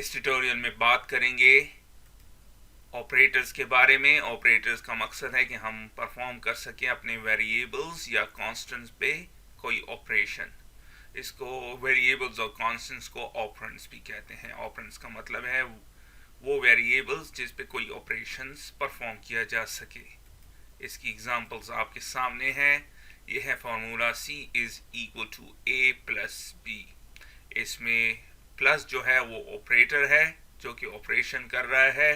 इस ट्यूटोरियल में बात करेंगे ऑपरेटर्स के बारे में। ऑपरेटर्स का मकसद है कि हम परफॉर्म कर सकें अपने वेरिएबल्स या कांस्टेंट्स पे कोई ऑपरेशन। इसको वेरिएबल्स और कांस्टेंट्स को ऑपरेंड्स भी कहते हैं। ऑपरेंड्स का मतलब है वो वेरिएबल्स जिस पे कोई ऑपरेशंस परफॉर्म किया जा सके। इसकी एग्जांपल्स आपके सामने हैं। ये है formula C is equal to A plus B। इसमें प्लस जो है वो ऑपरेटर है जो कि ऑपरेशन कर रहा है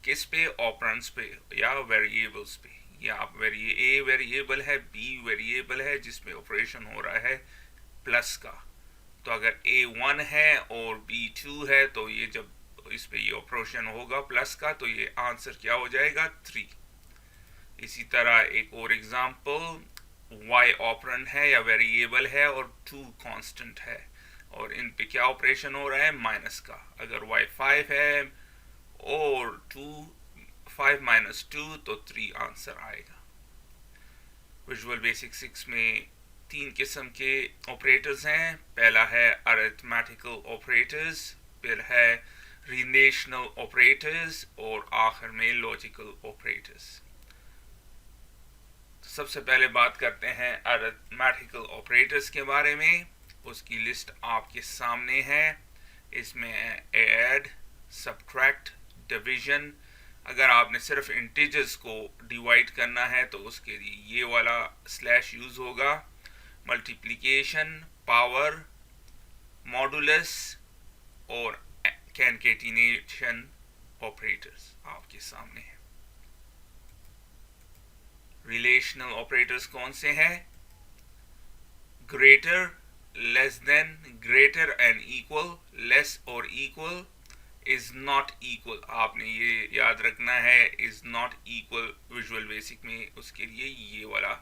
किस पे, ऑपरेंड्स पे या वेरिएबल्स पे। या A वेरिएबल है, B वेरिएबल है जिसमें ऑपरेशन हो रहा है प्लस का। तो अगर A1 है और B2 है तो ये जब इस पे ये ऑपरेशन होगा प्लस का तो ये आंसर क्या हो जाएगा 3। इसी तरह एक और एग्जांपल, y ऑपरेंड है या वेरिएबल है और 2 कांस्टेंट है और इन पे क्या ऑपरेशन हो रहा है माइनस का। अगर y 5 है और 5 माइनस 2 तो 3 आंसर आएगा। विजुअल बेसिक 6 में 3 किस्म के ऑपरेटर्स हैं। पहला है अरिथमेटिकल ऑपरेटर्स, फिर है रिलेशनल ऑपरेटर्स और आखिर में लॉजिकल ऑपरेटर्स। सबसे पहले बात करते हैं अरिथमेटिकल ऑपरेटर्स के बारे में। उसकी लिस्ट आपके सामने है। इसमें ऐड, सब्ट्रैक्ट, डिवीजन। अगर आपने सिर्फ इंटीजर्स को डिवाइड करना है तो उसके लिए ये वाला स्लैश यूज होगा। मल्टीप्लिकेशन, पावर, मॉडुलस और कॉन्केटिनेशन ऑपरेटर्स आपके सामने है। रिलेशनल ऑपरेटर्स कौन से हैं? Greater, less than, greater and equal, less और इक्वल, इज नॉट इक्वल। आपने ये याद रखना है, is not equal visual basic में उसके लिए ये वाला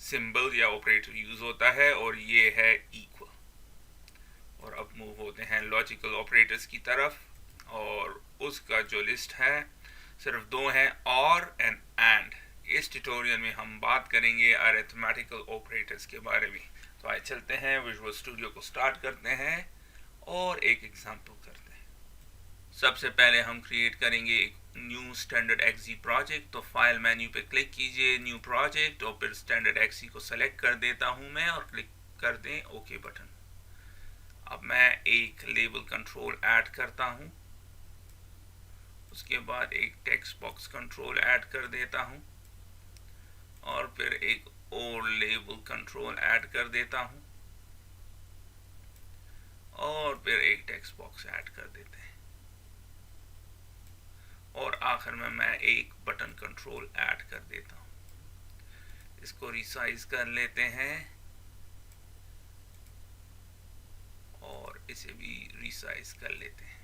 सिंबल या ऑपरेटर यूज होता है और ये है इक्वल। और अब मूव होते हैं लॉजिकल ऑपरेटर्स की तरफ और उसका जो लिस्ट है सिर्फ 2 हैं, और एंड। इस ट्यूटोरियल में हम बात करेंगे अरिथमेटिकल ऑपरेटर्स के बारे में। तो आइए चलते हैं, विजुअल स्टूडियो को स्टार्ट करते हैं और एक एग्जांपल करते हैं। सबसे पहले हम क्रिएट करेंगे एक न्यू स्टैंडर्ड एक्सी प्रोजेक्ट। तो फाइल मेन्यू पे क्लिक कीजिए, न्यू प्रोजेक्ट, और फिर स्टैंडर्ड एक्सी को सेलेक्ट कर देता हूं मैं और क्लिक कर दें ओके बटन। अब मैं एक लेबल कंट्रोल ऐड करता हूं, उसके बाद एक टेक्स्ट बॉक्स कंट्रोल ऐड कर देता हूं और फिर एक और लेबल कंट्रोल ऐड कर देता हूं और फिर एक टेक्स्ट बॉक्स ऐड कर देते हैं और आखिर में मैं एक बटन कंट्रोल ऐड कर देता हूं। इसको रिसाइज कर लेते हैं और इसे भी रिसाइज कर लेते हैं।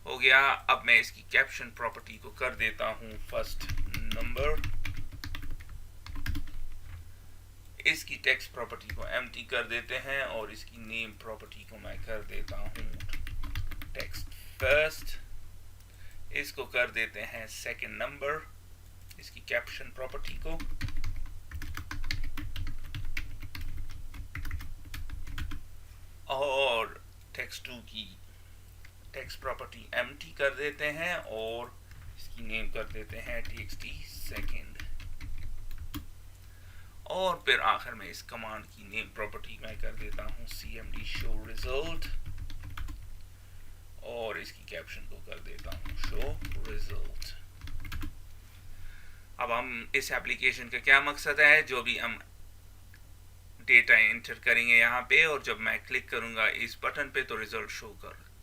हो गया। अब मैं इसकी कैप्शन प्रॉपर्टी को कर देता हूं फर्स्ट नंबर। इसकी टेक्स्ट प्रॉपर्टी को एम्प्टी कर देते हैं और इसकी नेम प्रॉपर्टी को मैं कर देता हूं टेक्स्ट फर्स्ट। इसको कर देते हैं सेकंड नंबर, इसकी कैप्शन प्रॉपर्टी को। और टेक्स्ट 2 की टेक्स्ट प्रॉपर्टी एम्प्टी कर देते हैं और इसकी नेम कर देते हैं txt सेकंड। और फिर आखिर में इस कमांड की नेम प्रॉपर्टी मैं कर देता हूं cmd show result और इसकी कैप्शन को कर देता हूं show result। अब हम इस एप्लीकेशन का क्या मकसद है, जो भी हम डेटा एंटर करेंगे यहाँ पे और जब मैं क्लिक करूंगा इस बटन पे तो रिजल्ट शो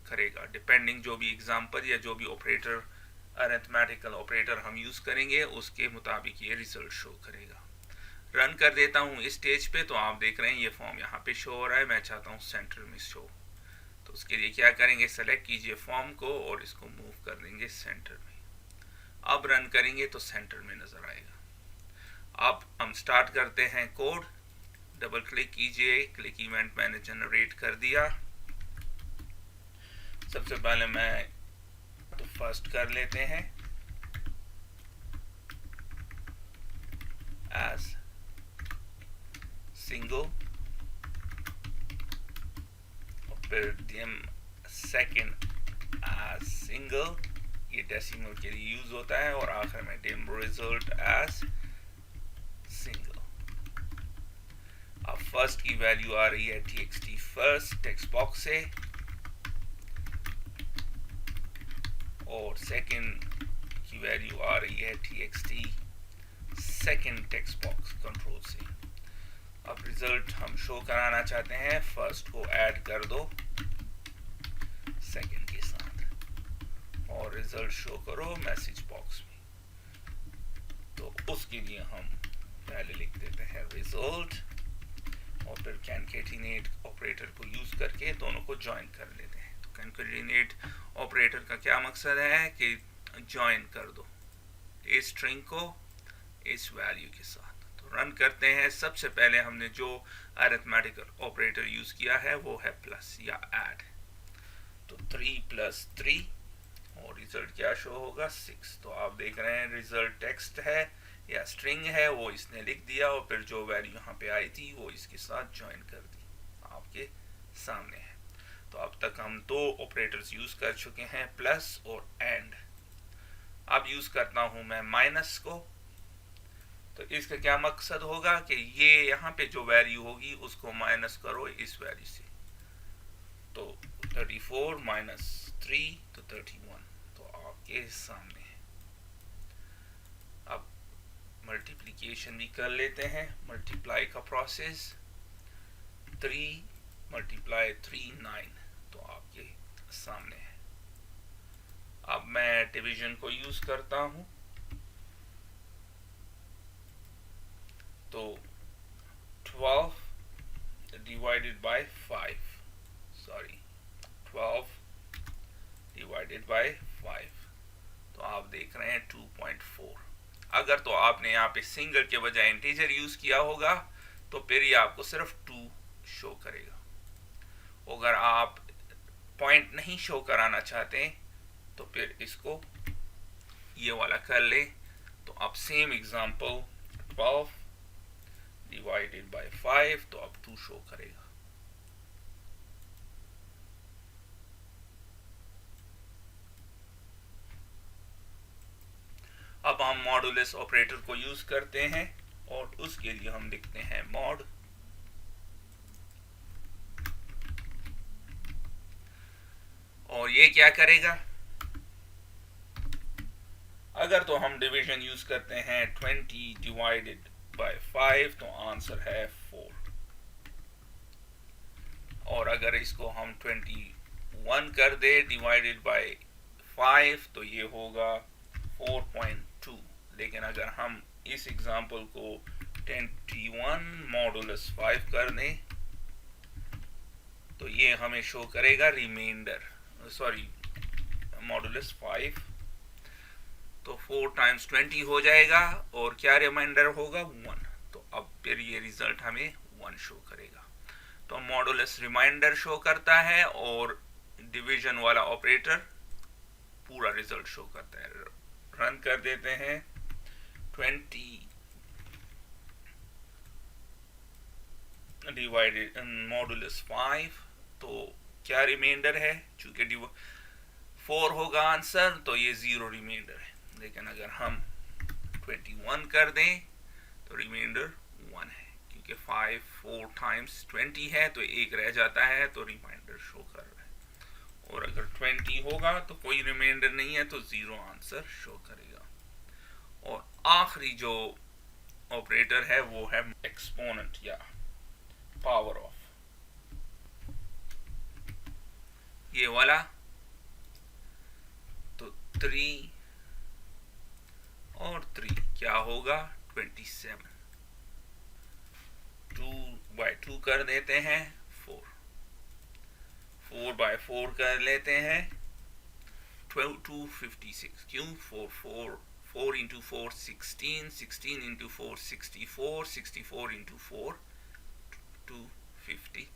करेगा। डिपेंडिंग जो भी एग्जांपल या जो भी ऑपरेटर अरिथमेटिकल ऑपरेटर हम यूज करेंगे उसके मुताबिक ये रिजल्ट शो करेगा। रन कर देता हूँ इस स्टेज पे तो आप देख रहे हैं ये फॉर्म यहाँ पे शो हो रहा है। मैं चाहता हूँ सेंटर में शो, तो उसके लिए क्या करेंगे, सेलेक्ट कीजिए फॉर्म को और इसको मूव कर देंगे सेंटर में। अब रन करेंगे तो सेंटर में नजर आएगा। अब हम स्टार्ट करते हैं कोड। डबल क्लिक कीजिए, क्लिक इवेंट मैंने जनरेट कर दिया। सबसे पहले मैं तो फर्स्ट कर लेते हैं एज सिंगल और फिर dim सेकेंड एज सिंगल, ये डेसिमल के लिए यूज होता है, और आखिर में dim रिजल्ट एज सिंगल। अब फर्स्ट की वैल्यू आ रही है txt फर्स्ट टेक्स्ट बॉक्स से, और सेकेंड की वैल्यू आ रही है txt second text box control से। अब रिजल्ट हम शो कराना चाहते हैं, फर्स्ट को ऐड कर दो सेकेंड के साथ, और रिजल्ट शो करो मैसेज बॉक्स में। तो उसके लिए हम पहले लिख देते हैं रिजल्ट, और फिर कैनकेटिनेट ऑपरेटर को यूज करके दोनों को ज्वाइन कर लेते हैं। तो कैनकेटिनेट ऑपरेटर का क्या मकसद है कि ज्वाइन कर दो इस स्ट्रिंग को इस वैल्यू के साथ। तो रन करते हैं। सबसे पहले हमने जो अरिथमेटिकल ऑपरेटर यूज किया है वो है प्लस या ऐड। तो 3 + 3, और रिजल्ट क्या शो होगा 6। तो आप देख रहे हैं रिजल्ट टेक्स्ट है या स्ट्रिंग है, वो इसने लिख दिया, और फिर जो वैल्यू यहाँ पे आई थी वो इसके साथ ज्वाइन कर दी, आपके सामने है। तो अब तक हम 2 ऑपरेटर्स यूज कर चुके हैं, प्लस और एंड। अब यूज करता हूं मैं माइनस को। तो इसका क्या मकसद होगा कि ये यहाँ पे जो वैल्यू होगी उसको माइनस करो इस वैल्यू से। तो 34 - 3 तो 31, तो आपके सामने है। अब मल्टीप्लिकेशन भी कर लेते हैं, मल्टीप्लाई का प्रोसेस। 3 × 3 9, तो आपके सामने है। अब मैं डिवीजन को यूज करता हूं। तो 12 / 5, सॉरी 12 / 5, तो आप देख रहे हैं 2.4। अगर तो आपने यहाँ पे सिंगल के बजाय इंटीजर यूज किया होगा तो फिर ये आपको सिर्फ 2 शो करेगा। अगर आप पॉइंट नहीं शो कराना चाहते तो फिर इसको ये वाला कर ले। तो अब सेम एग्जांपल 12 / 5, तो अब 2 शो करेगा। अब हम मॉडुलस ऑपरेटर को यूज करते हैं, और उसके लिए हम लिखते हैं मॉड। और ये क्या करेगा? अगर तो हम डिवीजन यूज करते हैं 20 / 5, तो आंसर है 4। और अगर इसको हम 21 कर दे डिवाइडेड बाय 5, तो ये होगा 4.2। लेकिन अगर हम इस एग्जांपल को 21 मॉडुलस 5 कर दें तो ये हमें शो करेगा रिमाइंडर, सॉरी मॉडुलस 5। तो 4 × 20 हो जाएगा, और क्या रिमाइंडर होगा 1। तो अब फिर ये रिजल्ट हमें 1 शो करेगा। तो मॉडुलस रिमाइंडर शो करता है, और डिवीजन वाला ऑपरेटर पूरा रिजल्ट शो करता है। रन कर देते हैं। 20 डिवाइडेड मॉडुलस 5, तो क्या रिमाइंडर है? चूंकि 4 होगा आंसर, तो ये 0 रिमाइंडर है। लेकिन अगर हम 21 कर दें तो रिमाइंडर 1 है, क्योंकि 5 4 × 20 है, तो 1 रह जाता है, तो रिमाइंडर शो कर रहा है। और अगर 20 होगा तो कोई रिमाइंडर नहीं है, तो 0 आंसर शो करेगा। और आखिरी जो ऑपरेटर है वो है एक्सपोनेंट या पावर ऑफ, ये वाला। तो 3 और 3 क्या होगा 27। 2/2 कर देते हैं 4। 4/4 कर लेते हैं 256। क्यों? 4 × 4 16, 16 × 4 64, 64 × 4 256।